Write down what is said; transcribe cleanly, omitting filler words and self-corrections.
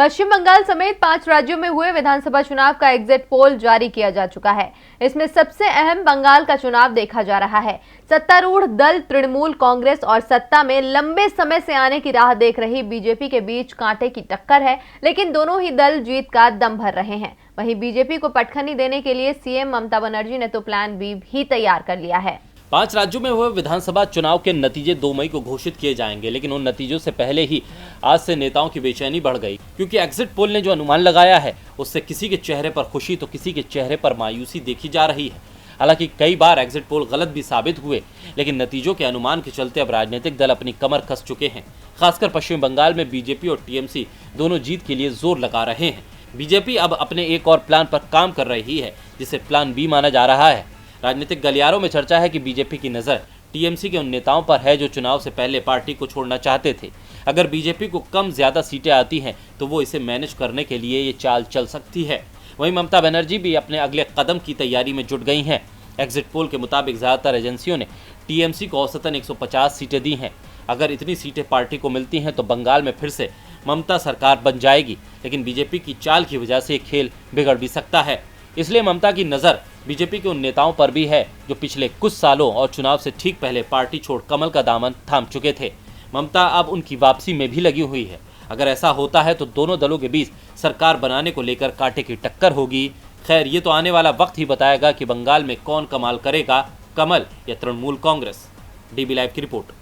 पश्चिम बंगाल समेत 5 राज्यों में हुए विधानसभा चुनाव का एग्जिट पोल जारी किया जा चुका है। इसमें सबसे अहम बंगाल का चुनाव देखा जा रहा है। सत्तारूढ़ दल तृणमूल कांग्रेस और सत्ता में लंबे समय से आने की राह देख रही बीजेपी के बीच कांटे की टक्कर है, लेकिन दोनों ही दल जीत का दम भर रहे हैं। वहीं बीजेपी को पटखनी देने के लिए सीएम ममता बनर्जी ने तो प्लान बी भी तैयार कर लिया है। 5 राज्यों में हुए विधानसभा चुनाव के नतीजे 2 मई को घोषित किए जाएंगे, लेकिन उन नतीजों से पहले ही आज से नेताओं की बेचैनी बढ़ गई, क्योंकि एग्जिट पोल ने जो अनुमान लगाया है उससे किसी के चेहरे पर खुशी तो किसी के चेहरे पर मायूसी देखी जा रही है। हालांकि कई बार एग्जिट पोल गलत भी साबित हुए, लेकिन नतीजों के अनुमान के चलते अब राजनीतिक दल अपनी कमर कस चुके हैं। खासकर पश्चिम बंगाल में बीजेपी और टीएमसी दोनों जीत के लिए जोर लगा रहे हैं। बीजेपी अब अपने एक और प्लान पर काम कर रही है, जिसे प्लान बी माना जा रहा है। राजनीतिक गलियारों में चर्चा है कि बीजेपी की नज़र टीएमसी के उन नेताओं पर है जो चुनाव से पहले पार्टी को छोड़ना चाहते थे। अगर बीजेपी को कम ज्यादा सीटें आती हैं तो वो इसे मैनेज करने के लिए ये चाल चल सकती है। वहीं ममता बनर्जी भी अपने अगले कदम की तैयारी में जुट गई हैं। एग्जिट पोल के मुताबिक ज़्यादातर एजेंसियों ने टीएमसी को औसतन 150 सीटें दी हैं। अगर इतनी सीटें पार्टी को मिलती हैं तो बंगाल में फिर से ममता सरकार बन जाएगी, लेकिन बीजेपी की चाल की वजह से खेल बिगड़ भी सकता है। इसलिए ममता की नज़र बीजेपी के उन नेताओं पर भी है जो पिछले कुछ सालों और चुनाव से ठीक पहले पार्टी छोड़ कमल का दामन थाम चुके थे। ममता अब उनकी वापसी में भी लगी हुई है। अगर ऐसा होता है तो दोनों दलों के बीच सरकार बनाने को लेकर कांटे की टक्कर होगी। खैर, ये तो आने वाला वक्त ही बताएगा कि बंगाल में कौन कमाल करेगा, कमल या तृणमूल कांग्रेस। डीबी लाइव की रिपोर्ट।